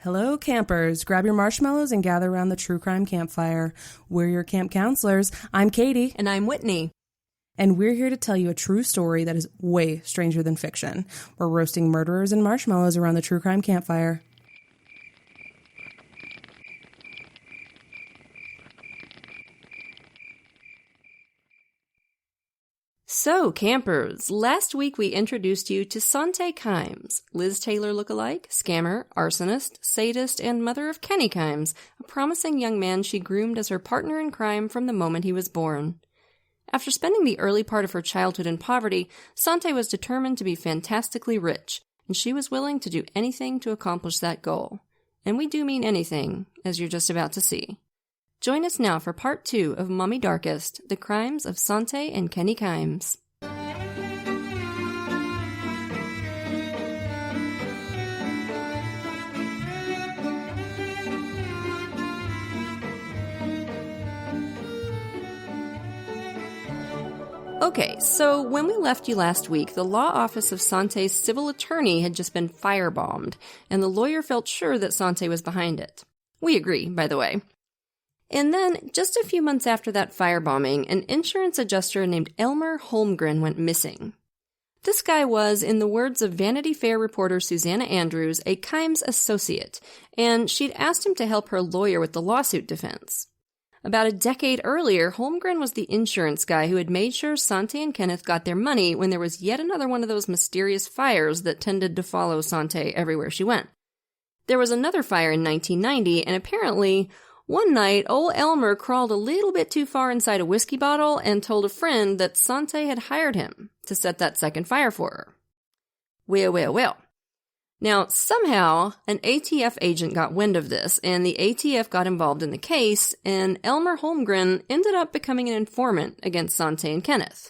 Hello, campers. Grab your marshmallows and gather around the true crime campfire. We're your camp counselors. I'm Katie. And I'm Whitney. And we're here to tell you a true story that is way stranger than fiction. We're roasting murderers and marshmallows around the true crime campfire. So, campers, last week we introduced you to Sante Kimes, Liz Taylor lookalike, scammer, arsonist, sadist, and mother of Kenny Kimes, a promising young man she groomed as her partner in crime from the moment he was born. After spending the early part of her childhood in poverty, Sante was determined to be fantastically rich, and she was willing to do anything to accomplish that goal. And we do mean anything, as you're just about to see. Join us now for part 2 of Mommy Darkest, The Crimes of Sante and Kenny Kimes. Okay, so when we left you last week, the law office of Sante's civil attorney had just been firebombed, and the lawyer felt sure that Sante was behind it. We agree, by the way. And then, just a few months after that firebombing, an insurance adjuster named Elmer Holmgren went missing. This guy was, in the words of Vanity Fair reporter Susanna Andrews, a Kimes associate, and she'd asked him to help her lawyer with the lawsuit defense. About a decade earlier, Holmgren was the insurance guy who had made sure Sante and Kenneth got their money when there was yet another one of those mysterious fires that tended to follow Sante everywhere she went. There was another fire in 1990, and apparently, one night, old Elmer crawled a little bit too far inside a whiskey bottle and told a friend that Sante had hired him to set that second fire for her. Well. Now, somehow, an ATF agent got wind of this, and the ATF got involved in the case, and Elmer Holmgren ended up becoming an informant against Sante and Kenneth.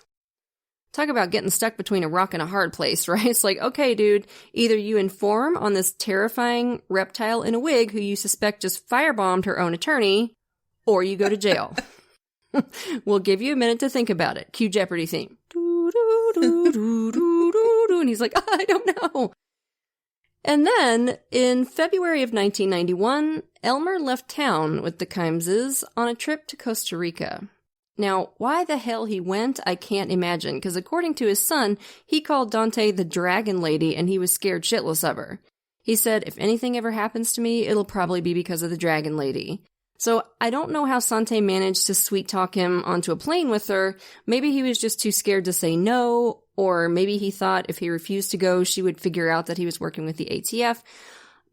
Talk about getting stuck between a rock and a hard place, right? It's like, okay, dude, either you inform on this terrifying reptile in a wig who you suspect just firebombed her own attorney, or you go to jail. We'll give you a minute to think about it. Cue Jeopardy theme. And he's like, I don't know. And then, in February of 1991, Elmer left town with the Kimeses on a trip to Costa Rica. Now, why the hell he went, I can't imagine, because according to his son, he called Dante the Dragon Lady and he was scared shitless of her. He said, if anything ever happens to me, it'll probably be because of the Dragon Lady. So I don't know how Sante managed to sweet-talk him onto a plane with her. Maybe he was just too scared to say no, or maybe he thought if he refused to go, she would figure out that he was working with the ATF.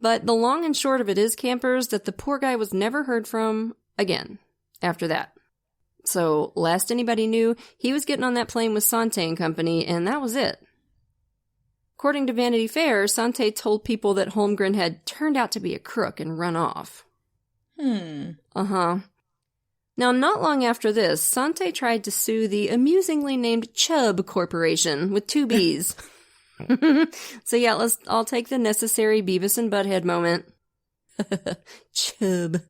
But the long and short of it is, campers, that the poor guy was never heard from again after that. So, last anybody knew, he was getting on that plane with Sante and company, and that was it. According to Vanity Fair, Sante told people that Holmgren had turned out to be a crook and run off. Uh-huh. Now, not long after this, Sante tried to sue the amusingly named Chubb Corporation with 2 B's. So yeah, I'll take the necessary Beavis and Butthead moment. Chubb.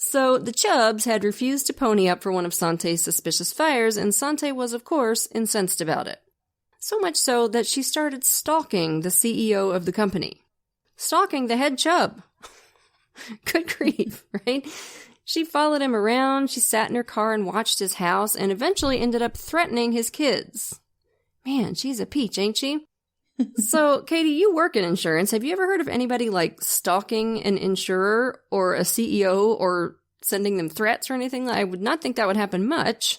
So, the Chubbs had refused to pony up for one of Sante's suspicious fires, and Sante was, of course, incensed about it. So much so that she started stalking the CEO of the company. Stalking the head Chubb. Good grief, right? She followed him around, she sat in her car and watched his house, and eventually ended up threatening his kids. Man, she's a peach, ain't she? So, Katie, you work in insurance. Have you ever heard of anybody, like, stalking an insurer or a CEO or sending them threats or anything? I would not think that would happen much.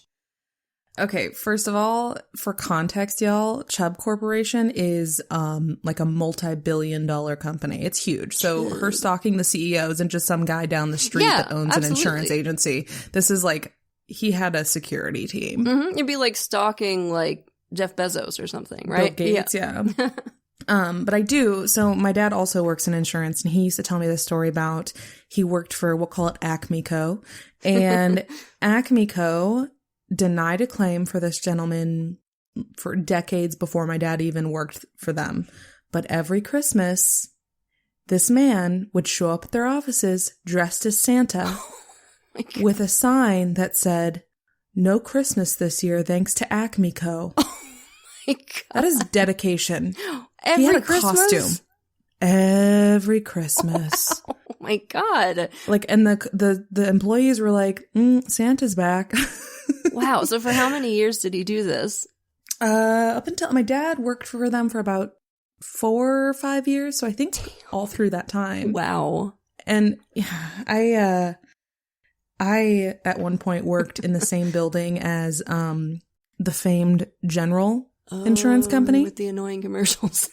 Okay, first of all, for context, y'all, Chubb Corporation is like a multi-billion-dollar company. It's huge. So her stalking the CEO isn't just some guy down the street that owns an insurance agency. This is like, he had a security team. Mm-hmm. It'd be like stalking, like, Jeff Bezos or something, right? Bill Gates, yeah. But I do. So my dad also works in insurance, and he used to tell me this story about he worked for, we'll call it Acme Co. And Acme Co. denied a claim for this gentleman for decades before my dad even worked for them. But every Christmas, this man would show up at their offices dressed as Santa with a sign that said, "No Christmas this year thanks to Acme Co." Oh my God. That is dedication. Every he had a Christmas? costume. every Christmas. Oh my God. Like, and the employees were like, Santa's back. Wow. So for how many years did he do this? Up until my dad worked for them for about 4 or 5 years. So I think all through that time. Wow. And I at one point worked in the same building as the famed General insurance company with the annoying commercials.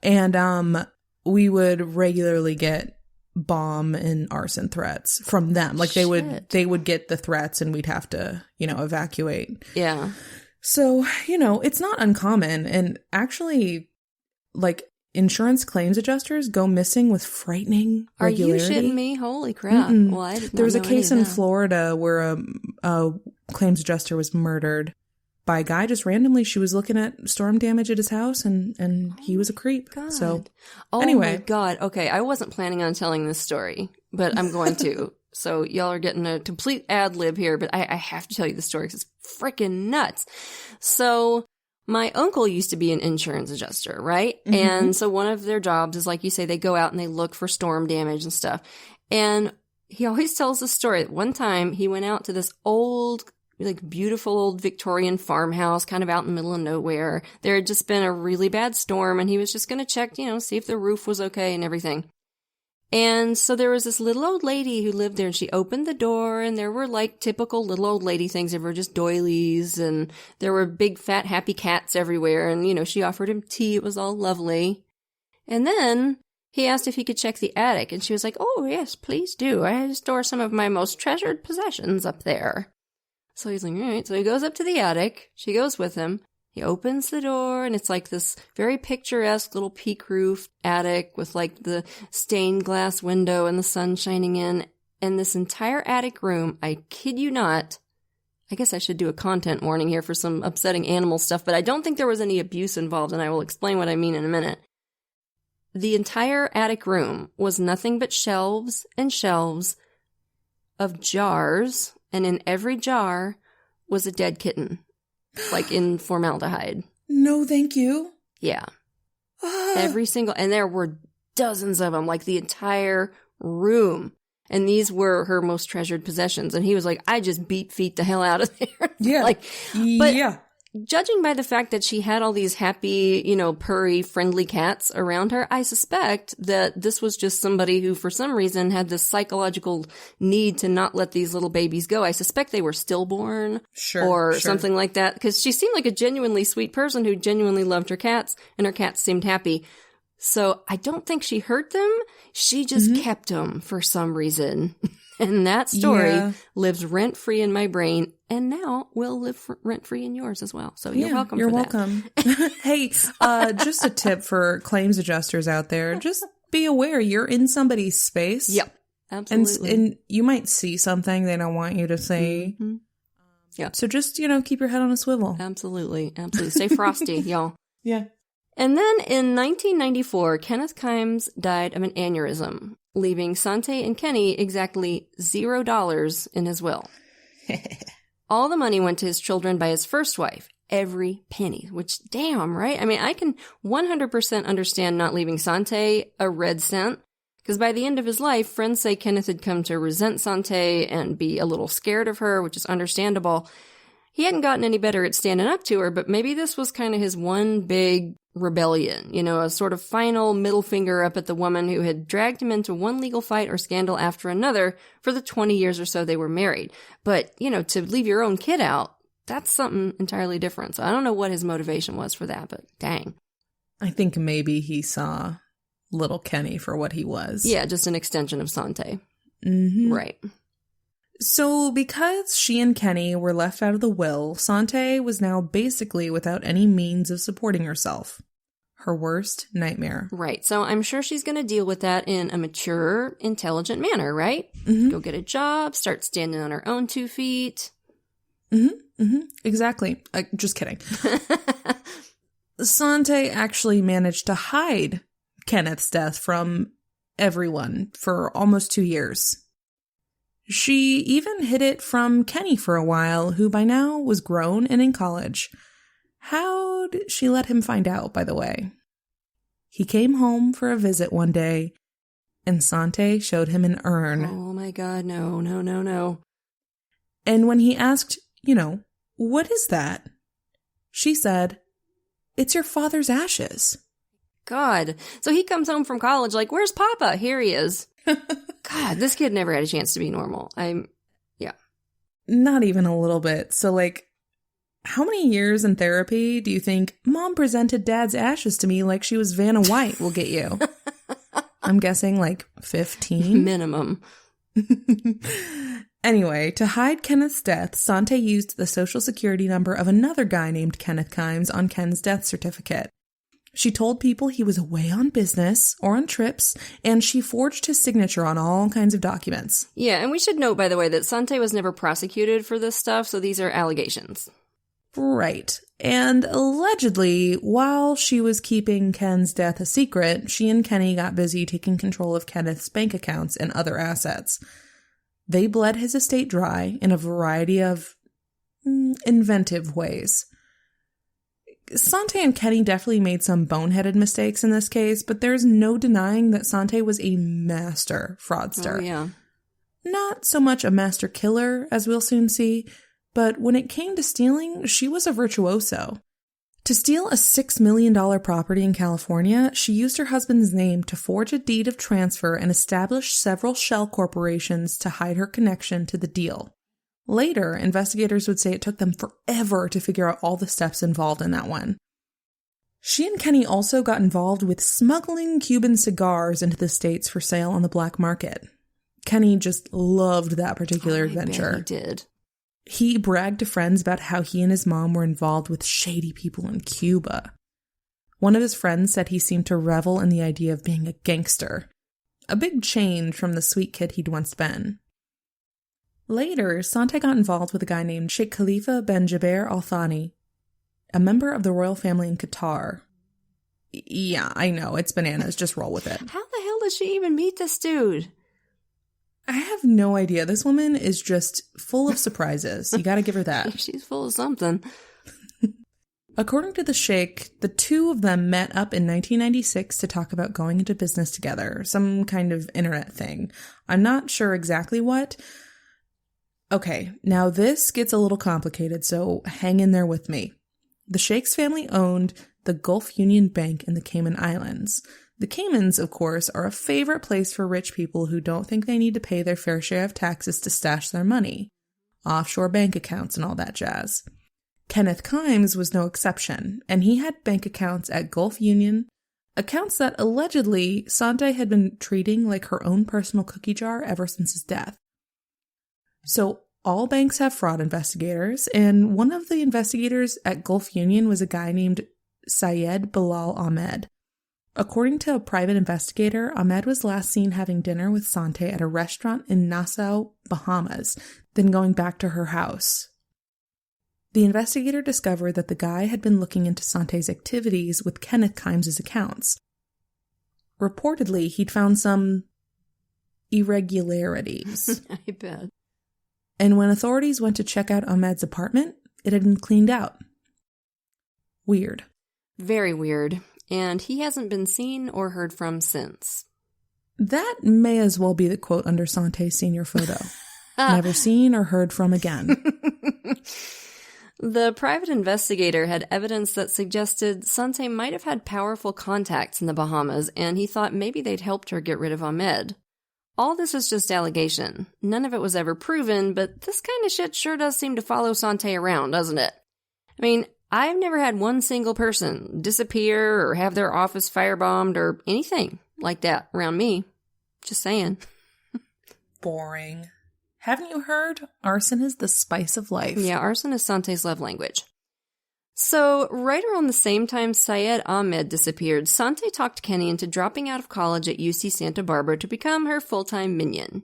And we would regularly get bomb and arson threats from them. Like they would get the threats and we'd have to, evacuate. Yeah. So, it's not uncommon. And actually, like, insurance claims adjusters go missing with frightening regularity. Are you shitting me? Holy crap. Well, I did not There was a know case any in of that. Florida where a claims adjuster was murdered by a guy just randomly. She was looking at storm damage at his house and he was a creep. God. So anyway. Oh my God. Okay. I wasn't planning on telling this story, but I'm going to. So y'all are getting a complete ad lib here, but I have to tell you the story because it's freaking nuts. So my uncle used to be an insurance adjuster, right? Mm-hmm. And so one of their jobs is, like you say, they go out and they look for storm damage and stuff. And he always tells the story that one time he went out to this old, like, beautiful old Victorian farmhouse kind of out in the middle of nowhere. There had just been a really bad storm and he was just going to check, see if the roof was okay and everything. And so there was this little old lady who lived there, and she opened the door, and there were like typical little old lady things. There were just doilies, and there were big fat happy cats everywhere. And, she offered him tea. It was all lovely. And then he asked if he could check the attic, and she was like, "Oh, yes, please do. I store some of my most treasured possessions up there." So he's like, all right. So he goes up to the attic. She goes with him. He opens the door, and it's like this very picturesque little peak roof attic with like the stained glass window and the sun shining in. And this entire attic room, I kid you not, I guess I should do a content warning here for some upsetting animal stuff, but I don't think there was any abuse involved, and I will explain what I mean in a minute. The entire attic room was nothing but shelves and shelves of jars, and in every jar was a dead kitten. Like in formaldehyde. No, thank you. Yeah. Every single, and there were dozens of them, like the entire room. And these were her most treasured possessions. And he was like, I just beat feet the hell out of there. Yeah. But yeah. Judging by the fact that she had all these happy, purry, friendly cats around her, I suspect that this was just somebody who, for some reason, had this psychological need to not let these little babies go. I suspect they were stillborn or something like that, because she seemed like a genuinely sweet person who genuinely loved her cats, and her cats seemed happy. So I don't think she hurt them. She just kept them for some reason. And that story lives rent-free in my brain, and now will live rent-free in yours as well. So you're welcome for that. You're welcome. Hey, just a tip for claims adjusters out there. Just be aware you're in somebody's space. Yep, absolutely. And you might see something they don't want you to see. Mm-hmm. Yeah. So just, keep your head on a swivel. Absolutely. Stay frosty, y'all. Yeah. And then in 1994, Kenneth Kimes died of an aneurysm, leaving Sante and Kenny exactly $0 in his will. All the money went to his children by his first wife, every penny, which, damn, right? I mean, I can 100% understand not leaving Sante a red cent, because by the end of his life, friends say Kenneth had come to resent Sante and be a little scared of her, which is understandable. He hadn't gotten any better at standing up to her, but maybe this was kind of his one big rebellion, a sort of final middle finger up at the woman who had dragged him into one legal fight or scandal after another for the 20 years or so they were married. But, to leave your own kid out, that's something entirely different. So I don't know what his motivation was for that, but dang. I think maybe he saw little Kenny for what he was. Yeah, just an extension of Sante. Mm-hmm. Right. So because she and Kenny were left out of the will, Sante was now basically without any means of supporting herself. Her worst nightmare. Right. So I'm sure she's going to deal with that in a mature, intelligent manner, right? Mm-hmm. Go get a job, start standing on her own 2 feet. Mm-hmm. Mm-hmm. Exactly. Just kidding. Sante actually managed to hide Kenneth's death from everyone for almost 2 years. She even hid it from Kenny for a while, who by now was grown and in college. How'd she let him find out, by the way? He came home for a visit one day, and Sante showed him an urn. Oh my God, no. And when he asked, what is that? She said, it's your father's ashes. God. So he comes home from college like, where's Papa? Here he is. God, this kid never had a chance to be normal. Yeah. Not even a little bit. So, how many years in therapy do you think Mom presented Dad's ashes to me like she was Vanna White will get you? I'm guessing 15? Minimum. Anyway, to hide Kenneth's death, Sante used the social security number of another guy named Kenneth Kimes on Ken's death certificate. She told people he was away on business or on trips, and she forged his signature on all kinds of documents. Yeah, and we should note, by the way, that Sante was never prosecuted for this stuff, so these are allegations. Right. And allegedly, while she was keeping Ken's death a secret, she and Kenny got busy taking control of Kenneth's bank accounts and other assets. They bled his estate dry in a variety of inventive ways. Sante and Kenny definitely made some boneheaded mistakes in this case, but there's no denying that Sante was a master fraudster. Oh, yeah. Not so much a master killer, as we'll soon see, but when it came to stealing, she was a virtuoso. To steal a $6 million property in California, she used her husband's name to forge a deed of transfer and establish several shell corporations to hide her connection to the deal. Later, investigators would say it took them forever to figure out all the steps involved in that one. She and Kenny also got involved with smuggling Cuban cigars into the States for sale on the black market. Kenny just loved that particular adventure. Bet he did. He bragged to friends about how he and his mom were involved with shady people in Cuba. One of his friends said he seemed to revel in the idea of being a gangster, a big change from the sweet kid he'd once been. Later, Sante got involved with a guy named Sheikh Khalifa Ben Jaber Al Thani, a member of the royal family in Qatar. Yeah, I know, it's bananas, just roll with it. How the hell did she even meet this dude? I have no idea. This woman is just full of surprises. You gotta give her that. She's full of something. According to the Sheikh, the two of them met up in 1996 to talk about going into business together, some kind of internet thing. I'm not sure exactly what. Okay, now this gets a little complicated, so hang in there with me. The Sheikh's family owned the Gulf Union Bank in the Cayman Islands. The Caymans, of course, are a favorite place for rich people who don't think they need to pay their fair share of taxes to stash their money. Offshore bank accounts and all that jazz. Kenneth Kimes was no exception, and he had bank accounts at Gulf Union, accounts that allegedly Sante had been treating like her own personal cookie jar ever since his death. So all banks have fraud investigators, and one of the investigators at Gulf Union was a guy named Syed Bilal Ahmed. According to a private investigator, Ahmed was last seen having dinner with Sante at a restaurant in Nassau, Bahamas, then going back to her house. The investigator discovered that the guy had been looking into Sante's activities with Kenneth Kimes' accounts. Reportedly, he'd found some irregularities. I bet. And when authorities went to check out Ahmed's apartment, it had been cleaned out. Weird. Very weird. And he hasn't been seen or heard from since. That may as well be the quote under Sante's senior photo. Never seen or heard from again. The private investigator had evidence that suggested Sante might have had powerful contacts in the Bahamas, and he thought maybe they'd helped her get rid of Ahmed. All this is just allegation. None of it was ever proven, but this kind of shit sure does seem to follow Sante around, doesn't it? I mean, I've never had one single person disappear or have their office firebombed or anything like that around me. Just saying. Boring. Haven't you heard? Arson is the spice of life. Yeah, arson is Sante's love language. So, right around the same time Syed Ahmed disappeared, Sante talked Kenny into dropping out of college at UC Santa Barbara to become her full-time minion.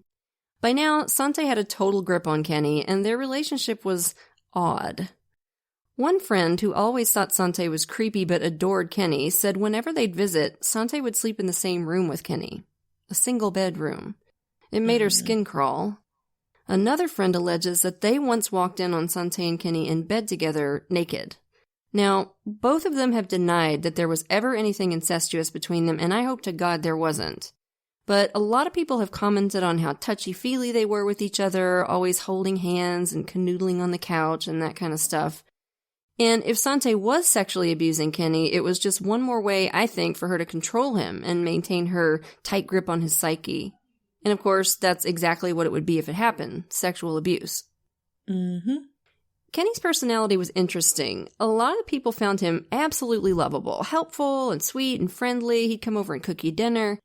By now, Sante had a total grip on Kenny, and their relationship was odd. One friend, who always thought Sante was creepy but adored Kenny, said whenever they'd visit, Sante would sleep in the same room with Kenny. A single bedroom. It made her skin crawl. Another friend alleges that they once walked in on Sante and Kenny in bed together, naked. Now, both of them have denied that there was ever anything incestuous between them, and I hope to God there wasn't. But a lot of people have commented on how touchy-feely they were with each other, always holding hands and canoodling on the couch and that kind of stuff. And if Sante was sexually abusing Kenny, it was just one more way, I think, for her to control him and maintain her tight grip on his psyche. And of course, that's exactly what it would be if it happened, sexual abuse. Mm-hmm. Kenny's personality was interesting. A lot of people found him absolutely lovable, helpful and sweet and friendly. He'd come over and cook you dinner.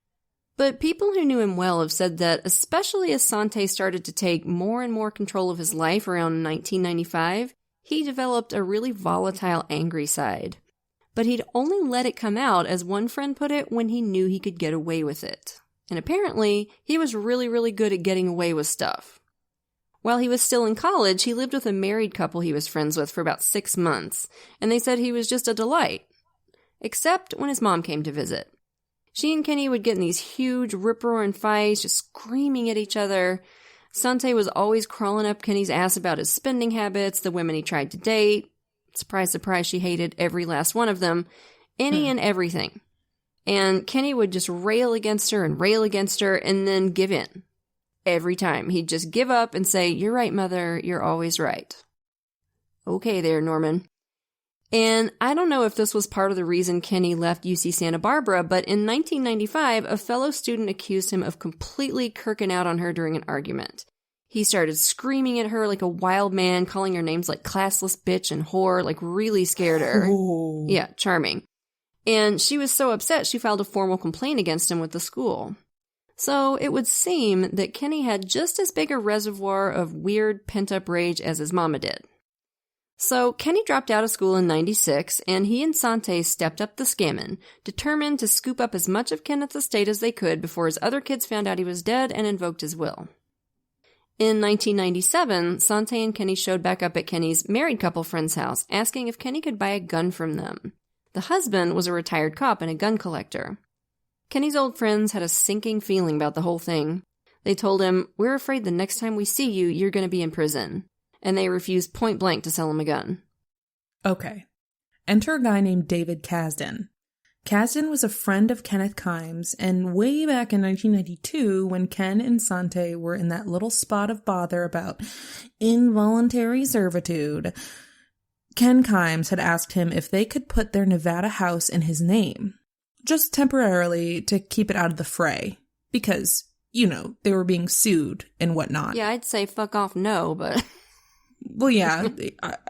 But people who knew him well have said that, especially as Sante started to take more and more control of his life around 1995, he developed a really volatile, angry side. But he'd only let it come out, as one friend put it, when he knew he could get away with it. And apparently, he was really, really good at getting away with stuff. While he was still in college, he lived with a married couple he was friends with for about 6 months, and they said he was just a delight. Except when his mom came to visit. She and Kenny would get in these huge rip-roaring fights, just screaming at each other. Sante was always crawling up Kenny's ass about his spending habits, the women he tried to date. Surprise, surprise, she hated every last one of them. Any and everything. And Kenny would just rail against her, and then give in. Every time. He'd just give up and say, "You're right, Mother. You're always right." Okay there, Norman. And I don't know if this was part of the reason Kenny left UC Santa Barbara, but in 1995, a fellow student accused him of completely kirking out on her during an argument. He started screaming at her like a wild man, calling her names like classless bitch and whore, like really scared her. Ooh. Yeah, charming. And she was so upset she filed a formal complaint against him with the school. So it would seem that Kenny had just as big a reservoir of weird pent-up rage as his mama did. So Kenny dropped out of school in 96, and he and Sante stepped up the scamming, determined to scoop up as much of Kenneth's estate as they could before his other kids found out he was dead and invoked his will. In 1997, Sante and Kenny showed back up at Kenny's married couple friend's house, asking if Kenny could buy a gun from them. The husband was a retired cop and a gun collector. Kenny's old friends had a sinking feeling about the whole thing. They told him, "We're afraid the next time we see you, you're going to be in prison." And they refused point blank to sell him a gun. Okay. Enter a guy named David Kasdan. Kasdan was a friend of Kenneth Kimes, and way back in 1992, when Ken and Sante were in that little spot of bother about involuntary servitude, Ken Kimes had asked him if they could put their Nevada house in his name, just temporarily to keep it out of the fray, because, you know, they were being sued and whatnot. Yeah, I'd say fuck off no, but... Well, yeah,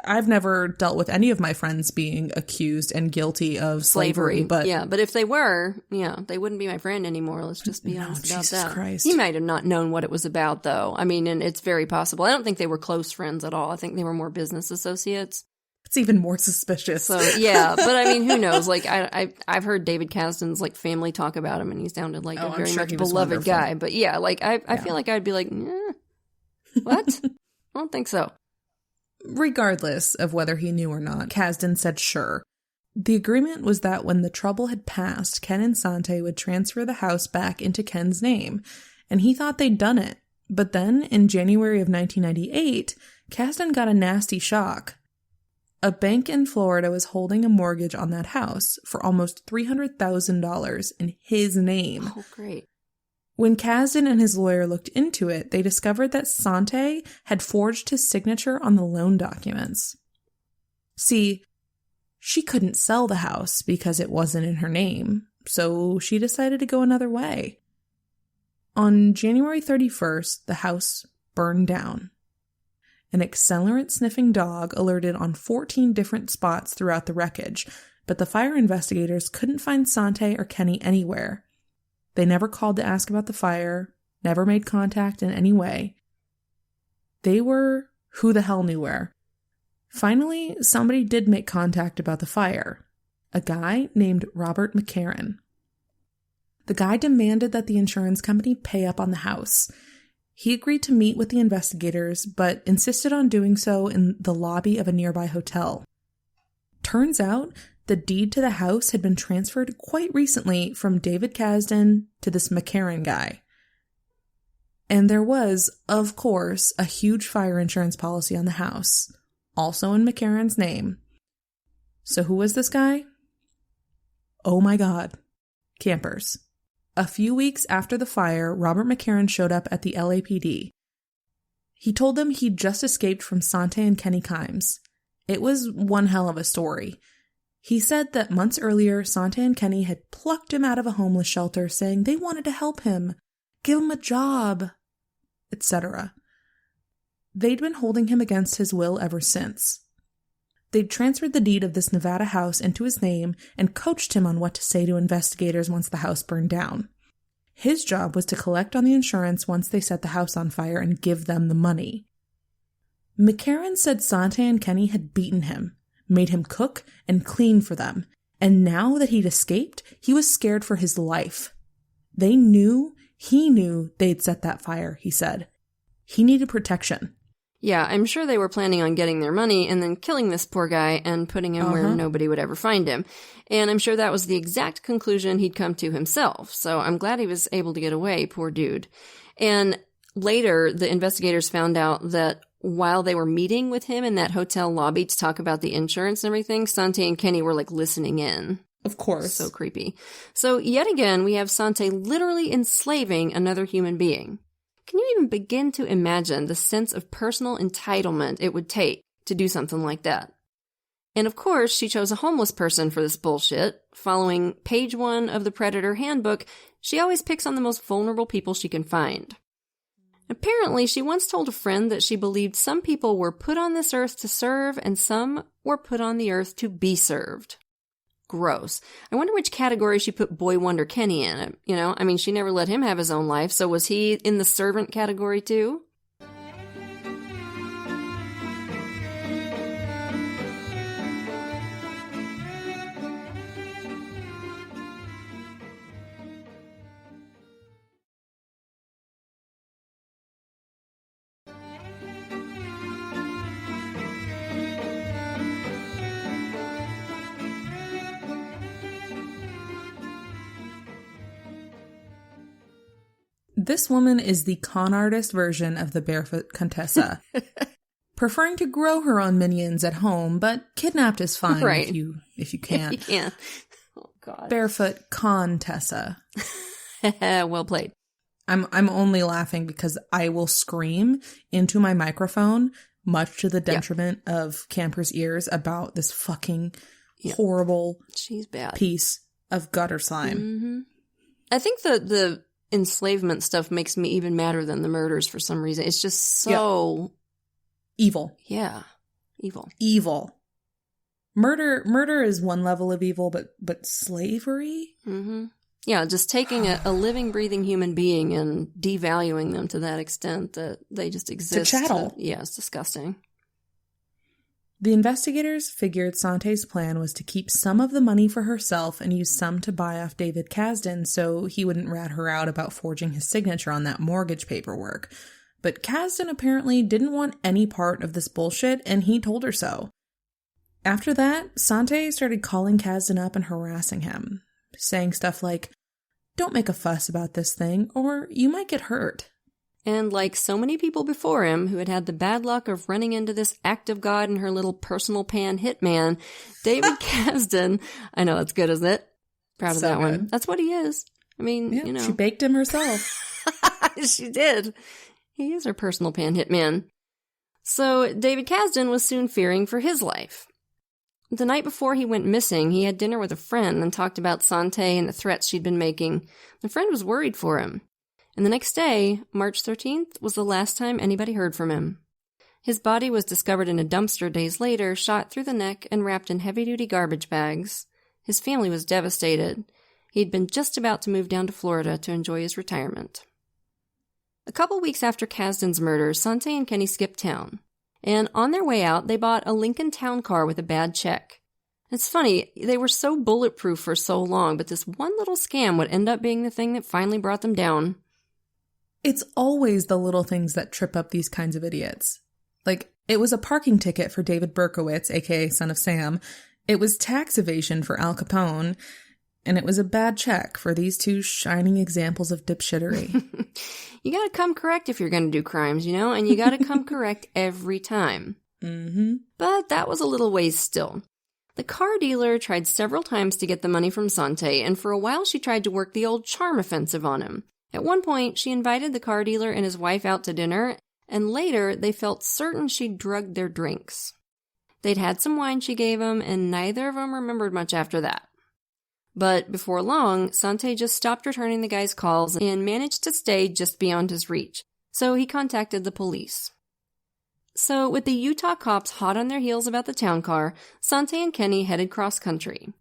I've never dealt with any of my friends being accused and guilty of slavery, but... Yeah, but if they were, yeah, they wouldn't be my friend anymore, let's just be honest about Jesus that. Christ. He might have not known what it was about, though. I mean, and it's very possible. I don't think they were close friends at all. I think they were more business associates. It's even more suspicious. So, yeah, but I mean, who knows? Like, I've heard David Kasdan's, like, family talk about him, and he sounded like a very much beloved guy. But yeah, like, I feel like I'd be like, what? I don't think so. Regardless of whether he knew or not, Kasdan said sure. The agreement was that when the trouble had passed, Ken and Sante would transfer the house back into Ken's name, and he thought they'd done it. But then, in January of 1998, Kasdan got a nasty shock. A bank in Florida was holding a mortgage on that house for almost $300,000 in his name. Oh, great. When Kasdan and his lawyer looked into it, they discovered that Sante had forged his signature on the loan documents. See, she couldn't sell the house because it wasn't in her name, so she decided to go another way. On January 31st, the house burned down. An accelerant-sniffing dog alerted on 14 different spots throughout the wreckage, but the fire investigators couldn't find Sante or Kenny anywhere. They never called to ask about the fire, never made contact in any way. They were who the hell knew where. Finally, somebody did make contact about the fire. A guy named Robert McCarran. The guy demanded that the insurance company pay up on the house. He agreed to meet with the investigators, but insisted on doing so in the lobby of a nearby hotel. Turns out, the deed to the house had been transferred quite recently from David Kasdan to this McCarran guy. And there was, of course, a huge fire insurance policy on the house, also in McCarran's name. So who was this guy? Oh my God. Campers. A few weeks after the fire, Robert McCarran showed up at the LAPD. He told them he'd just escaped from Sante and Kenny Kimes. It was one hell of a story. He said that months earlier, Sante and Kenny had plucked him out of a homeless shelter, saying they wanted to help him, give him a job, etc. They'd been holding him against his will ever since. They'd transferred the deed of this Nevada house into his name and coached him on what to say to investigators once the house burned down. His job was to collect on the insurance once they set the house on fire and give them the money. McCarran said Sante and Kenny had beaten him, made him cook and clean for them, and now that he'd escaped, he was scared for his life. He knew they'd set that fire, he said. He needed protection. Yeah, I'm sure they were planning on getting their money and then killing this poor guy and putting him where nobody would ever find him. And I'm sure that was the exact conclusion he'd come to himself. So I'm glad he was able to get away, poor dude. And later, the investigators found out that while they were meeting with him in that hotel lobby to talk about the insurance and everything, Sante and Kenny were like listening in. Of course. So creepy. So yet again, we have Sante literally enslaving another human being. Can you even begin to imagine the sense of personal entitlement it would take to do something like that? And of course, she chose a homeless person for this bullshit. Following page 1 of the Predator Handbook, she always picks on the most vulnerable people she can find. Apparently, she once told a friend that she believed some people were put on this earth to serve and some were put on the earth to be served. Gross. I wonder which category she put Boy Wonder Kenny in. You know, I mean, she never let him have his own life, so was he in the servant category too? This woman is the con artist version of the barefoot Contessa. Preferring to grow her own minions at home, but kidnapped is fine right. if you can't. You can't. Oh, God. Barefoot Contessa. Well played. I'm only laughing because I will scream into my microphone, much to the detriment of campers' ears, about this fucking horrible She's bad. piece of gutter slime. Mm-hmm. I think the enslavement stuff makes me even madder than the murders for some reason. It's just so evil. Yeah. Evil. Murder is one level of evil, but slavery? Mm-hmm. Yeah, just taking a living, breathing human being and devaluing them to that extent that they just exist. To chattel. Yeah, it's disgusting. The investigators figured Sante's plan was to keep some of the money for herself and use some to buy off David Kasdan so he wouldn't rat her out about forging his signature on that mortgage paperwork. But Kasdan apparently didn't want any part of this bullshit, and he told her so. After that, Sante started calling Kasdan up and harassing him, saying stuff like, "Don't make a fuss about this thing, or you might get hurt." And like so many people before him who had the bad luck of running into this act of God and her little personal pan hitman, David Kasdan, I know, that's good, isn't it? Proud of that good. One. That's what he is. I mean, you know. She baked him herself. She did. He is her personal pan hitman. So David Kasdan was soon fearing for his life. The night before he went missing, he had dinner with a friend and talked about Sante and the threats she'd been making. The friend was worried for him. And the next day, March 13th, was the last time anybody heard from him. His body was discovered in a dumpster days later, shot through the neck and wrapped in heavy-duty garbage bags. His family was devastated. He'd been just about to move down to Florida to enjoy his retirement. A couple weeks after Kasdan's murder, Sante and Kenny skipped town. And on their way out, they bought a Lincoln Town Car with a bad check. It's funny, they were so bulletproof for so long, but this one little scam would end up being the thing that finally brought them down. It's always the little things that trip up these kinds of idiots. Like, it was a parking ticket for David Berkowitz, aka Son of Sam. It was tax evasion for Al Capone. And it was a bad check for these two shining examples of dipshittery. You gotta come correct if you're gonna do crimes, you know? And you gotta come correct every time. Mm-hmm. But that was a little ways still. The car dealer tried several times to get the money from Sante, and for a while she tried to work the old charm offensive on him. At one point, she invited the car dealer and his wife out to dinner, and later they felt certain she'd drugged their drinks. They'd had some wine she gave them, and neither of them remembered much after that. But before long, Sante just stopped returning the guy's calls and managed to stay just beyond his reach, so he contacted the police. So, with the Utah cops hot on their heels about the town car, Sante and Kenny headed cross-country.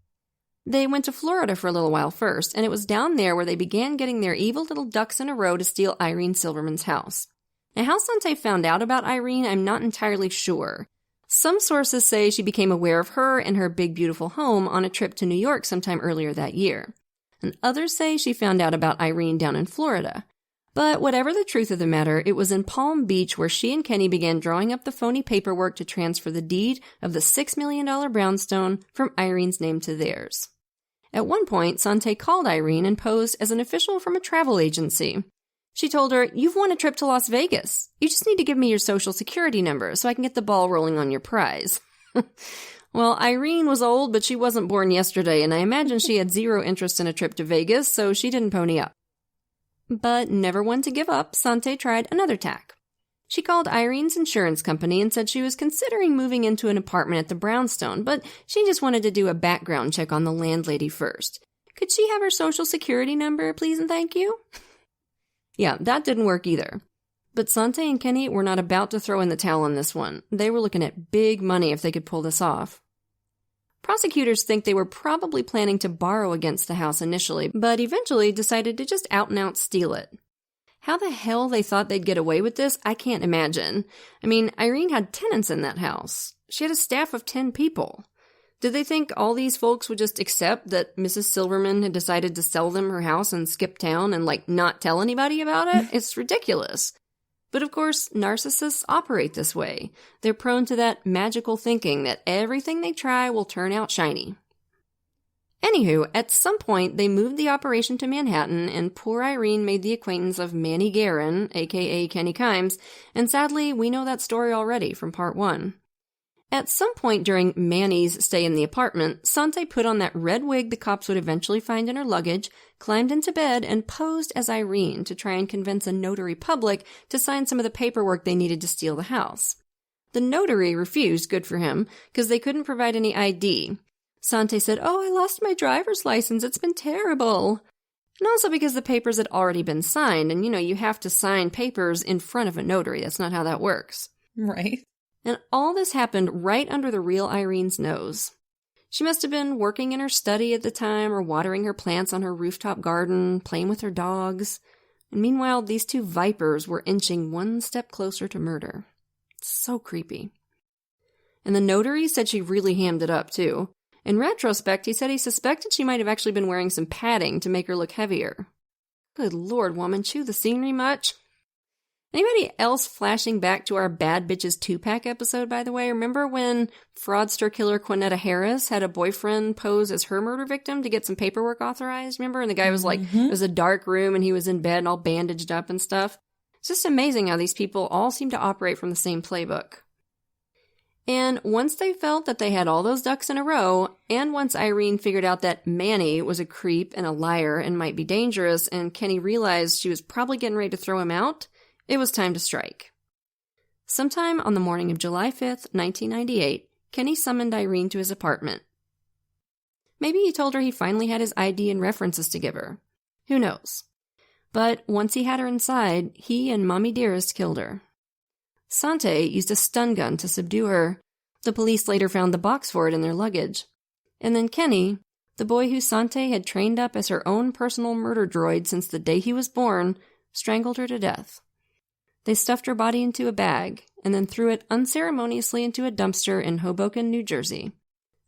They went to Florida for a little while first, and it was down there where they began getting their evil little ducks in a row to steal Irene Silverman's house. Now, how Sante found out about Irene, I'm not entirely sure. Some sources say she became aware of her and her big, beautiful home on a trip to New York sometime earlier that year. And others say she found out about Irene down in Florida. But whatever the truth of the matter, it was in Palm Beach where she and Kenny began drawing up the phony paperwork to transfer the deed of the $6 million brownstone from Irene's name to theirs. At one point, Sante called Irene and posed as an official from a travel agency. She told her, "You've won a trip to Las Vegas. You just need to give me your social security number so I can get the ball rolling on your prize." Well, Irene was old, but she wasn't born yesterday, and I imagine she had zero interest in a trip to Vegas, so she didn't pony up. But never one to give up, Sante tried another tack. She called Irene's insurance company and said she was considering moving into an apartment at the brownstone, but she just wanted to do a background check on the landlady first. Could she have her social security number, please and thank you? Yeah, that didn't work either. But Sante and Kenny were not about to throw in the towel on this one. They were looking at big money if they could pull this off. Prosecutors think they were probably planning to borrow against the house initially, but eventually decided to just out-and-out steal it. How the hell they thought they'd get away with this, I can't imagine. I mean, Irene had tenants in that house. She had a staff of 10 people. Did they think all these folks would just accept that Mrs. Silverman had decided to sell them her house and skip town and, not tell anybody about it? It's ridiculous. But of course, narcissists operate this way. They're prone to that magical thinking that everything they try will turn out shiny. Anywho, at some point, they moved the operation to Manhattan, and poor Irene made the acquaintance of Manny Guerin, aka Kenny Kimes, and sadly, we know that story already from part 1. At some point during Manny's stay in the apartment, Sante put on that red wig the cops would eventually find in her luggage, climbed into bed, and posed as Irene to try and convince a notary public to sign some of the paperwork they needed to steal the house. The notary refused, good for him, because they couldn't provide any ID. Sante said, "Oh, I lost my driver's license, it's been terrible." And also because the papers had already been signed, and you have to sign papers in front of a notary. That's not how that works. Right. And all this happened right under the real Irene's nose. She must have been working in her study at the time or watering her plants on her rooftop garden, playing with her dogs. And meanwhile, these two vipers were inching one step closer to murder. So creepy. And the notary said she really hammed it up, too. In retrospect, he said he suspected she might have actually been wearing some padding to make her look heavier. Good Lord, woman, chew the scenery much? Anybody else flashing back to our Bad Bitches 2-pack episode, by the way? Remember when fraudster killer Quinetta Harris had a boyfriend pose as her murder victim to get some paperwork authorized? Remember? And the guy was it was a dark room and he was in bed and all bandaged up and stuff. It's just amazing how these people all seem to operate from the same playbook. And once they felt that they had all those ducks in a row, and once Irene figured out that Manny was a creep and a liar and might be dangerous, and Kenny realized she was probably getting ready to throw him out, it was time to strike. Sometime on the morning of July 5th, 1998, Kenny summoned Irene to his apartment. Maybe he told her he finally had his ID and references to give her. Who knows? But once he had her inside, he and Mommy Dearest killed her. Sante used a stun gun to subdue her. The police later found the box for it in their luggage. And then Kenny, the boy who Sante had trained up as her own personal murder droid since the day he was born, strangled her to death. They stuffed her body into a bag, and then threw it unceremoniously into a dumpster in Hoboken, New Jersey.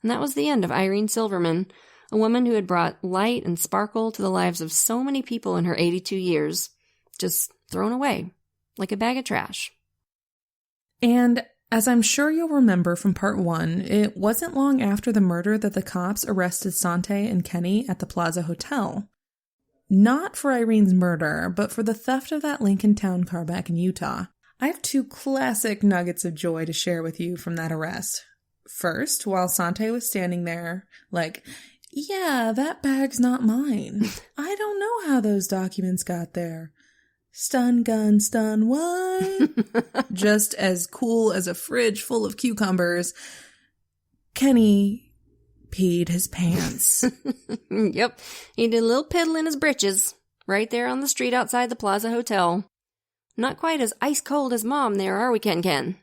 And that was the end of Irene Silverman, a woman who had brought light and sparkle to the lives of so many people in her 82 years, just thrown away, like a bag of trash. And as I'm sure you'll remember from part 1, it wasn't long after the murder that the cops arrested Sante and Kenny at the Plaza Hotel. Not for Irene's murder, but for the theft of that Lincoln Town car back in Utah. I have 2 classic nuggets of joy to share with you from that arrest. First, while Sante was standing there, like, yeah, that bag's not mine. I don't know how those documents got there. Stun gun, stun what? Just as cool as a fridge full of cucumbers, Kenny peed his pants. Yep. He did a little piddle in his britches, right there on the street outside the Plaza Hotel. Not quite as ice cold as Mom there, are we, Ken?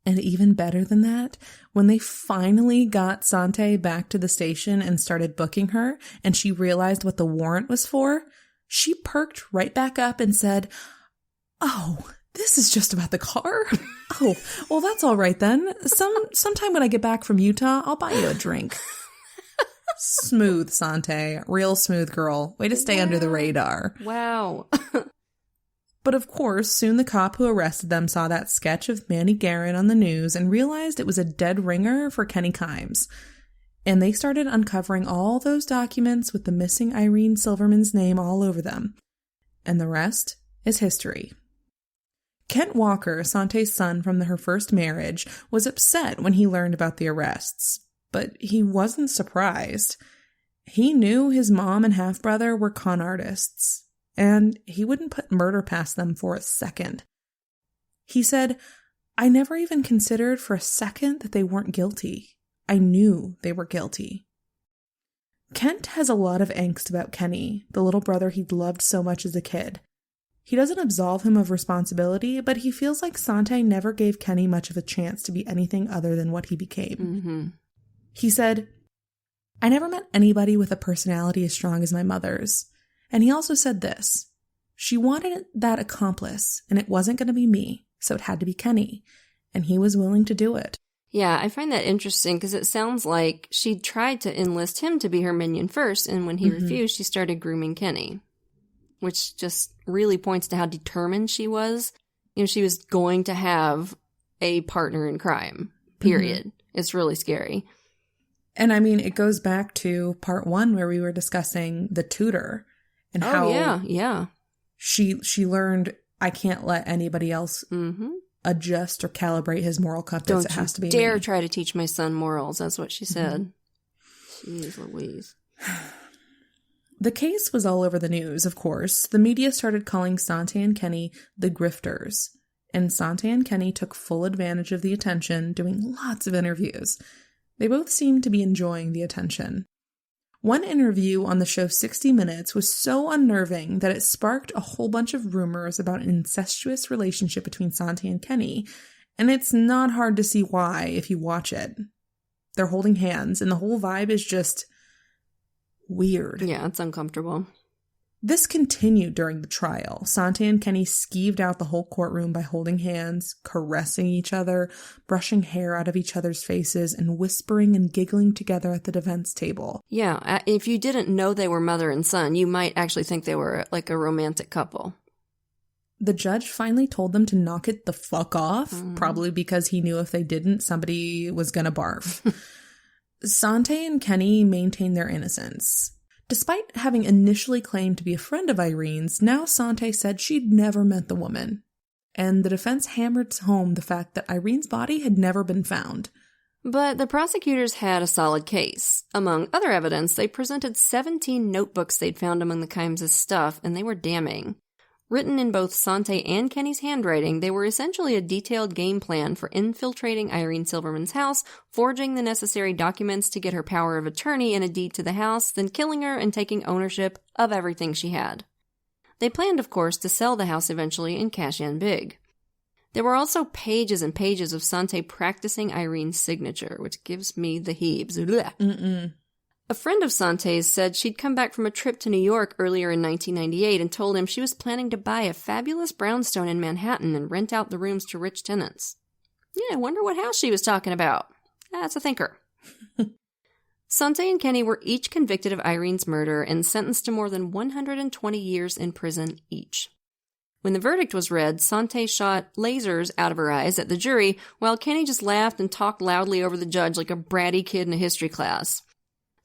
And even better than that, when they finally got Sante back to the station and started booking her, and she realized what the warrant was for, she perked right back up and said, "Oh, this is just about the car? Oh, well, that's all right then. Sometime when I get back from Utah, I'll buy you a drink." Smooth, Sante. Real smooth girl. Way to stay under the radar. Wow. But of course, soon the cop who arrested them saw that sketch of Manny Guerin on the news and realized it was a dead ringer for Kenny Kimes. And they started uncovering all those documents with the missing Irene Silverman's name all over them. And the rest is history. Kent Walker, Sante's son from her first marriage, was upset when he learned about the arrests. But he wasn't surprised. He knew his mom and half-brother were con artists. And he wouldn't put murder past them for a second. He said, "I never even considered for a second that they weren't guilty. I knew they were guilty." Kent has a lot of angst about Kenny, the little brother he'd loved so much as a kid. He doesn't absolve him of responsibility, but he feels like Sante never gave Kenny much of a chance to be anything other than what he became. Mm-hmm. He said, "I never met anybody with a personality as strong as my mother's." And he also said this: "She wanted that accomplice, and it wasn't going to be me, so it had to be Kenny. And he was willing to do it." Yeah, I find that interesting because it sounds like she tried to enlist him to be her minion first, and when he refused, she started grooming Kenny, which just really points to how determined she was. You know, she was going to have a partner in crime, period. It's really scary. And I mean, it goes back to part 1 where we were discussing the tutor and how she learned, I can't let anybody else adjust or calibrate his moral compass. It has to be dare me. Try to teach my son morals. That's what she said. Jeez Louise. The case was all over the news, of course. The media started calling Sante and Kenny the Grifters. And Sante and Kenny took full advantage of the attention, doing lots of interviews. They both seemed to be enjoying the attention. One interview on the show 60 Minutes was so unnerving that it sparked a whole bunch of rumors about an incestuous relationship between Sante and Kenny, and it's not hard to see why if you watch it. They're holding hands, and the whole vibe is just weird. Yeah, it's uncomfortable. This continued during the trial. Sante and Kenny skeeved out the whole courtroom by holding hands, caressing each other, brushing hair out of each other's faces, and whispering and giggling together at the defense table. Yeah, if you didn't know they were mother and son, you might actually think they were like a romantic couple. The judge finally told them to knock it the fuck off, probably because he knew if they didn't, somebody was gonna barf. Sante and Kenny maintained their innocence. Despite having initially claimed to be a friend of Irene's, now Sante said she'd never met the woman. And the defense hammered home the fact that Irene's body had never been found. But the prosecutors had a solid case. Among other evidence, they presented 17 notebooks they'd found among the Kimes' stuff, and they were damning. Written in both Sante and Kenny's handwriting, they were essentially a detailed game plan for infiltrating Irene Silverman's house, forging the necessary documents to get her power of attorney and a deed to the house, then killing her and taking ownership of everything she had. They planned, of course, to sell the house eventually and cash in big. There were also pages and pages of Sante practicing Irene's signature, which gives me the heebs. A friend of Sante's said she'd come back from a trip to New York earlier in 1998 and told him she was planning to buy a fabulous brownstone in Manhattan and rent out the rooms to rich tenants. Yeah, I wonder what house she was talking about. That's a thinker. Sante and Kenny were each convicted of Irene's murder and sentenced to more than 120 years in prison each. When the verdict was read, Sante shot lasers out of her eyes at the jury, while Kenny just laughed and talked loudly over the judge like a bratty kid in a history class.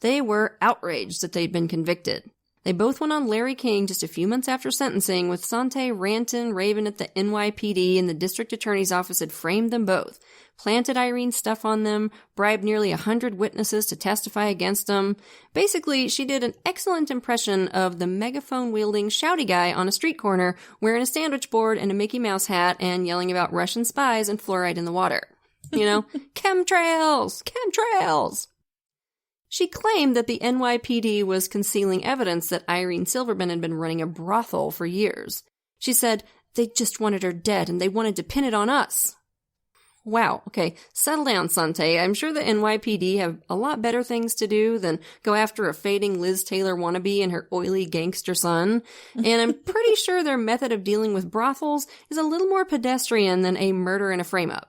They were outraged that they'd been convicted. They both went on Larry King just a few months after sentencing, with Sante ranting, raving at the NYPD, and the district attorney's office had framed them both, planted Irene's stuff on them, bribed nearly 100 witnesses to testify against them. Basically, she did an excellent impression of the megaphone-wielding shouty guy on a street corner wearing a sandwich board and a Mickey Mouse hat and yelling about Russian spies and fluoride in the water. You know, chemtrails! Chemtrails! She claimed that the NYPD was concealing evidence that Irene Silverman had been running a brothel for years. She said, they just wanted her dead and they wanted to pin it on us. Wow, okay, settle down, Sante. I'm sure the NYPD have a lot better things to do than go after a fading Liz Taylor wannabe and her oily gangster son. And I'm pretty sure their method of dealing with brothels is a little more pedestrian than a murder in a frame-up.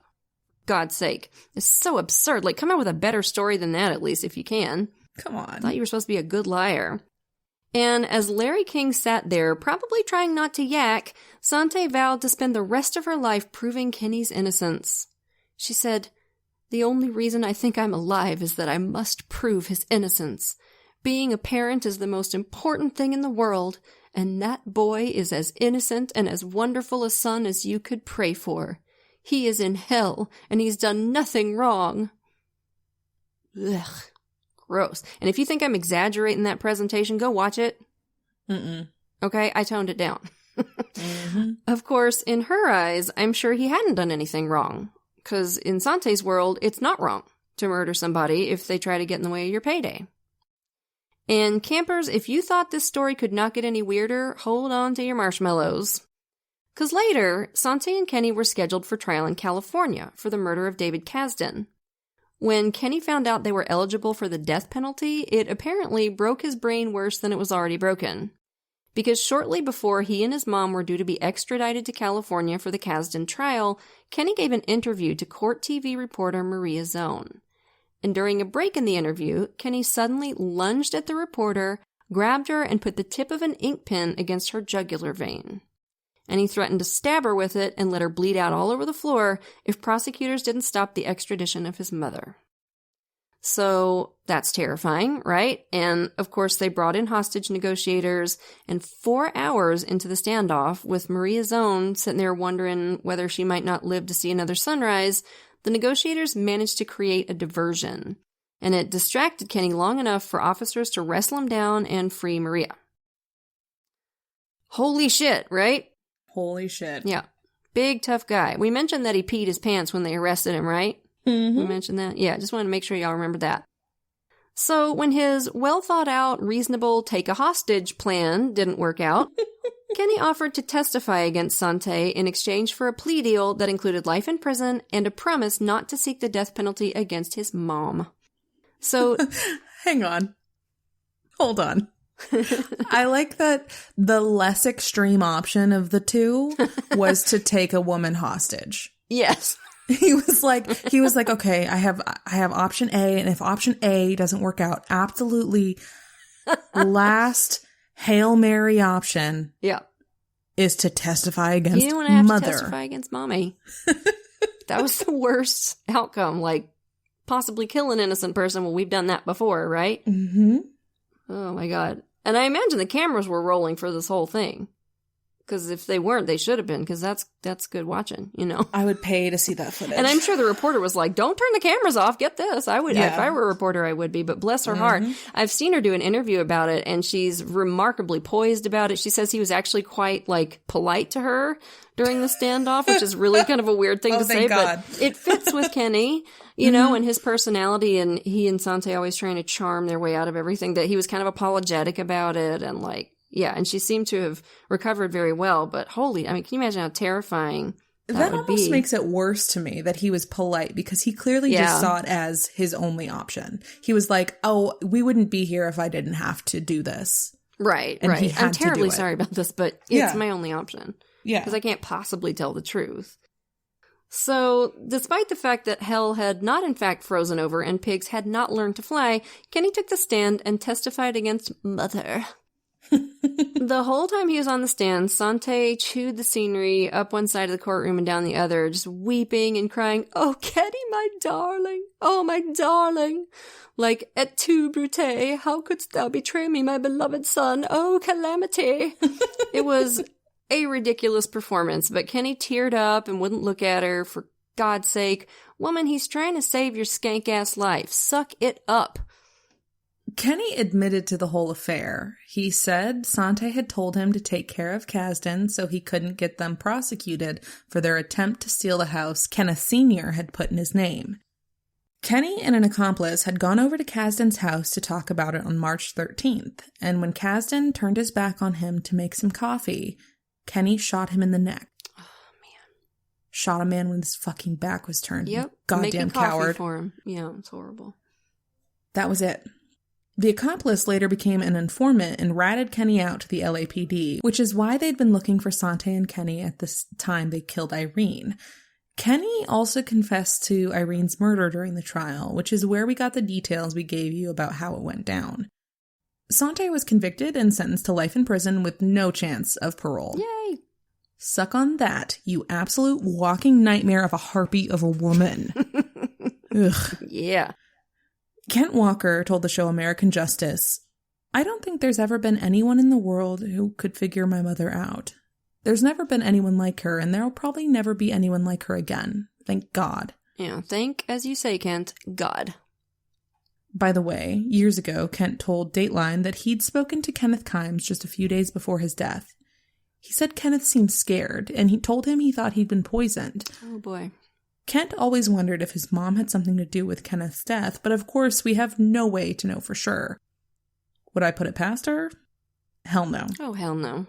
God's sake. It's so absurd. Like, come out with a better story than that, at least, if you can. Come on. I thought you were supposed to be a good liar. And as Larry King sat there, probably trying not to yak, Sante vowed to spend the rest of her life proving Kenny's innocence. She said, the only reason I think I'm alive is that I must prove his innocence. Being a parent is the most important thing in the world, and that boy is as innocent and as wonderful a son as you could pray for. He is in hell, and he's done nothing wrong. Ugh. Gross. And if you think I'm exaggerating that presentation, go watch it. Mm-mm. Okay, I toned it down. Of course, in her eyes, I'm sure he hadn't done anything wrong. Because in Sante's world, it's not wrong to murder somebody if they try to get in the way of your payday. And campers, if you thought this story could not get any weirder, hold on to your marshmallows. Because later, Sante and Kenny were scheduled for trial in California for the murder of David Kasdan. When Kenny found out they were eligible for the death penalty, it apparently broke his brain worse than it was already broken. Because shortly before he and his mom were due to be extradited to California for the Kasdan trial, Kenny gave an interview to court TV reporter Maria Zone. And during a break in the interview, Kenny suddenly lunged at the reporter, grabbed her, and put the tip of an ink pen against her jugular vein. And he threatened to stab her with it and let her bleed out all over the floor if prosecutors didn't stop the extradition of his mother. So that's terrifying, right? And of course they brought in hostage negotiators, and 4 hours into the standoff, with Maria Zone sitting there wondering whether she might not live to see another sunrise, the negotiators managed to create a diversion. And it distracted Kenny long enough for officers to wrestle him down and free Maria. Holy shit, right? Holy shit. Yeah. Big, tough guy. We mentioned that he peed his pants when they arrested him, right? Mm-hmm. We mentioned that? Yeah, just wanted to make sure y'all remember that. So when his well-thought-out, reasonable take-a-hostage plan didn't work out, Kenny offered to testify against Sante in exchange for a plea deal that included life in prison and a promise not to seek the death penalty against his mom. So... Hang on. Hold on. I like that the less extreme option of the two was to take a woman hostage. Yes. He was like, okay, I have option A, and if option A doesn't work out, absolutely last Hail Mary option is to testify against mother. You didn't want to have to testify against mommy. That was the worst outcome, like possibly kill an innocent person. Well, we've done that before, right? Mm-hmm. Oh my God. And I imagine the cameras were rolling for this whole thing. Because if they weren't, they should have been, because that's good watching, you know? I would pay to see that footage. And I'm sure the reporter was like, don't turn the cameras off, get this. I would, if I were a reporter, I would be, but bless her heart. I've seen her do an interview about it, and she's remarkably poised about it. She says he was actually quite, polite to her during the standoff, which is really kind of a weird thing to say, but it fits with Kenny, you know, and his personality, and he and Sante always trying to charm their way out of everything, that he was kind of apologetic about it, and yeah, and she seemed to have recovered very well, but can you imagine how terrifying that would be? Almost makes it worse to me that he was polite, because he clearly just saw it as his only option. He was like, oh, we wouldn't be here if I didn't have to do this. Right, and right. I'm terribly sorry about this, but it's my only option. Yeah. Because I can't possibly tell the truth. So, despite the fact that hell had not in fact frozen over and pigs had not learned to fly, Kenny took the stand and testified against Mother. The whole time he was on the stand, Sante chewed the scenery up one side of the courtroom and down the other, just weeping and crying, "Oh, Kenny, my darling! Oh, my darling! Like, et tu, Brute, how couldst thou betray me, my beloved son? Oh, calamity!" It was a ridiculous performance, but Kenny teared up and wouldn't look at her. For God's sake, woman, he's trying to save your skank-ass life. Suck it up. Kenny admitted to the whole affair. He said Sante had told him to take care of Kasdan so he couldn't get them prosecuted for their attempt to steal the house Kenneth Sr. had put in his name. Kenny and an accomplice had gone over to Kasdan's house to talk about it on March 13th, and when Kasdan turned his back on him to make some coffee, Kenny shot him in the neck. Oh, man. Shot a man when his fucking back was turned. Yep. Goddamn Making coward. coffee for him. Yeah, it's horrible. That was it. The accomplice later became an informant and ratted Kenny out to the LAPD, which is why they'd been looking for Sante and Kenny at this time they killed Irene. Kenny also confessed to Irene's murder during the trial, which is where we got the details we gave you about how it went down. Sante was convicted and sentenced to life in prison with no chance of parole. Yay! Suck on that, you absolute walking nightmare of a harpy of a woman. Ugh. Yeah. Kent Walker told the show American Justice, "I don't think there's ever been anyone in the world who could figure my mother out. There's never been anyone like her, and there'll probably never be anyone like her again. Thank God." Yeah, thank, as you say, Kent, God. By the way, years ago, Kent told Dateline that he'd spoken to Kenneth Kimes just a few days before his death. He said Kenneth seemed scared, and he told him he thought he'd been poisoned. Oh, boy. Kent always wondered if his mom had something to do with Kenneth's death, but of course we have no way to know for sure. Would I put it past her? Hell no. Oh, hell no.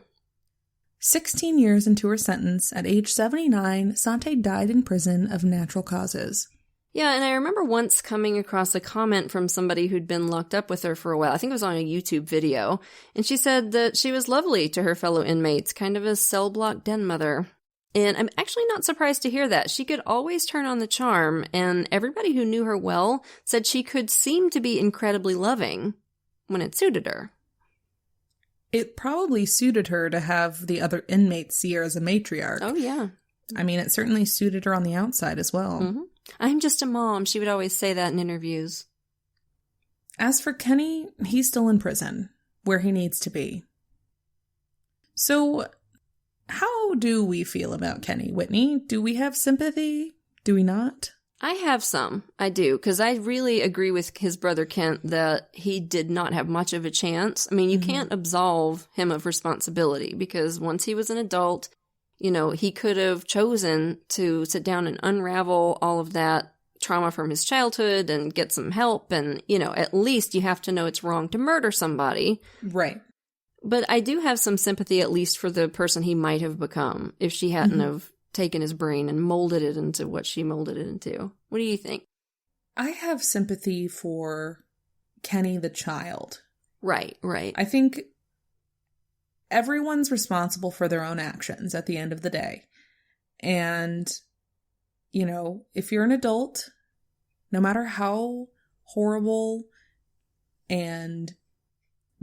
16 years into her sentence, at age 79, Sante died in prison of natural causes. Yeah, and I remember once coming across a comment from somebody who'd been locked up with her for a while. I think it was on a YouTube video. And she said that she was lovely to her fellow inmates, kind of a cell block den mother. And I'm actually not surprised to hear that. She could always turn on the charm, and everybody who knew her well said she could seem to be incredibly loving when it suited her. It probably suited her to have the other inmates see her as a matriarch. Oh, yeah. I mean, it certainly suited her on the outside as well. Mm-hmm. "I'm just a mom." She would always say that in interviews. As for Kenny, he's still in prison, where he needs to be. So, how do we feel about Kenny, Whitney? Do we have sympathy? Do we not? I have some. I do, because I really agree with his brother Kent that he did not have much of a chance. I mean, you can't absolve him of responsibility, because once he was an adult, you know, he could have chosen to sit down and unravel all of that trauma from his childhood and get some help. And, you know, at least you have to know it's wrong to murder somebody. Right. But I do have some sympathy, at least for the person he might have become if she hadn't have taken his brain and molded it into what she molded it into. What do you think? I have sympathy for Kenny the child. Right, right. I think everyone's responsible for their own actions at the end of the day. And, you know, if you're an adult, no matter how horrible and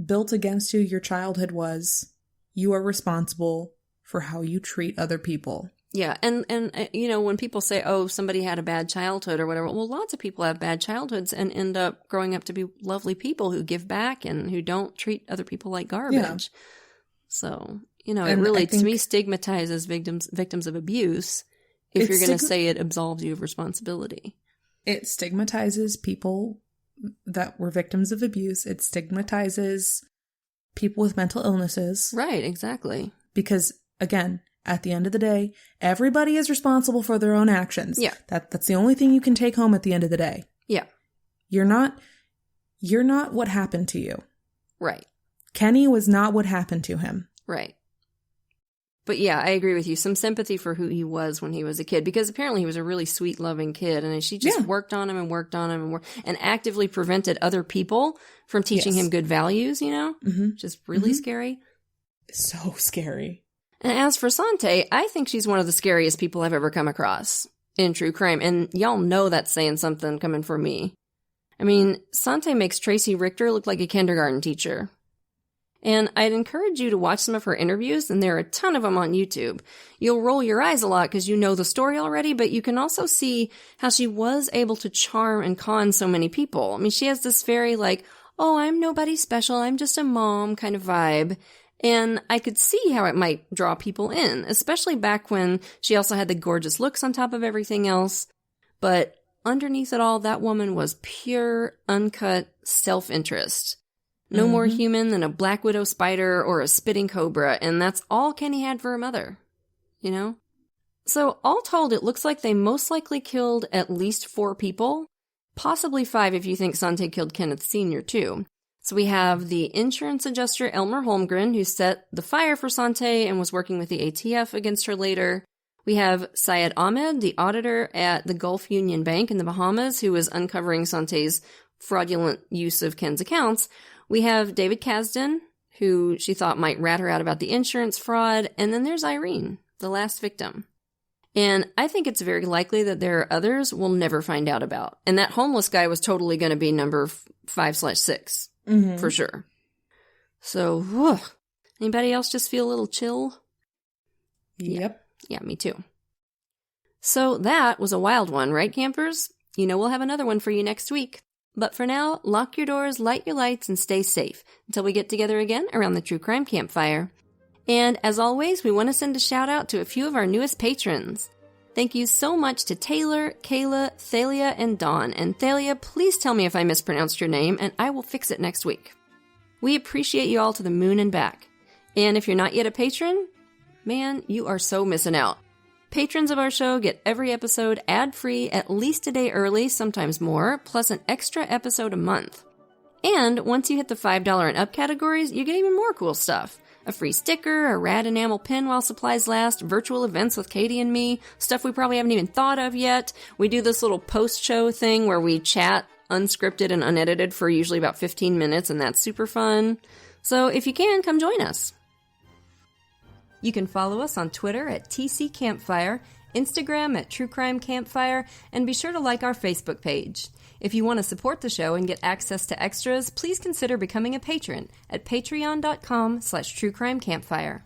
built against you your childhood was, you are responsible for how you treat other people. Yeah, and you know, when people say, oh, somebody had a bad childhood or whatever, well, lots of people have bad childhoods and end up growing up to be lovely people who give back and who don't treat other people like garbage. Yeah. So, you know, and it really, to me, stigmatizes victims of abuse if you're going to say it absolves you of responsibility. It stigmatizes people that were victims of abuse. It stigmatizes people with mental illnesses. Right, exactly. Because, again, at the end of the day, everybody is responsible for their own actions. Yeah. That's the only thing you can take home at the end of the day. Yeah. You're not what happened to you. Right. Kenny was not what happened to him. Right. But yeah, I agree with you. Some sympathy for who he was when he was a kid, because apparently he was a really sweet, loving kid, and she just worked on him and actively prevented other people from teaching him good values, you know? Which is really scary. So scary. And as for Sante, I think she's one of the scariest people I've ever come across in true crime. And y'all know that's saying something coming from me. I mean, Sante makes Tracy Richter look like a kindergarten teacher. And I'd encourage you to watch some of her interviews, and there are a ton of them on YouTube. You'll roll your eyes a lot because you know the story already, but you can also see how she was able to charm and con so many people. I mean, she has this very oh, I'm nobody special, I'm just a mom kind of vibe. And I could see how it might draw people in, especially back when she also had the gorgeous looks on top of everything else. But underneath it all, that woman was pure, uncut self-interest. No more human than a black widow spider or a spitting cobra, and that's all Kenny had for her mother. You know? So all told, it looks like they most likely killed at least 4 people, possibly 5 if you think Sante killed Kenneth Sr. too. So we have the insurance adjuster Elmer Holmgren, who set the fire for Sante and was working with the ATF against her later. We have Syed Ahmed, the auditor at the Gulf Union Bank in the Bahamas, who was uncovering Sante's fraudulent use of Ken's accounts. We have David Kasdan, who she thought might rat her out about the insurance fraud. And then there's Irene, the last victim. And I think it's very likely that there are others we'll never find out about. And that homeless guy was totally going to be number 5/6, for sure. So, anybody else just feel a little chill? Yep. Yeah, me too. So that was a wild one, right, campers? You know we'll have another one for you next week. But for now, lock your doors, light your lights, and stay safe until we get together again around the True Crime Campfire. And as always, we want to send a shout out to a few of our newest patrons. Thank you so much to Taylor, Kayla, Thalia, and Dawn. And Thalia, please tell me if I mispronounced your name, and I will fix it next week. We appreciate you all to the moon and back. And if you're not yet a patron, man, you are so missing out. Patrons of our show get every episode ad-free at least a day early, sometimes more, plus an extra episode a month. And once you hit the $5 and up categories, you get even more cool stuff. A free sticker, a rad enamel pin while supplies last, virtual events with Katie and me, stuff we probably haven't even thought of yet. We do this little post-show thing where we chat unscripted and unedited for usually about 15 minutes, and that's super fun. So if you can, come join us. You can follow us on Twitter at TC Campfire, Instagram at True Crime Campfire, and be sure to like our Facebook page. If you want to support the show and get access to extras, please consider becoming a patron at patreon.com/truecrimecampfire.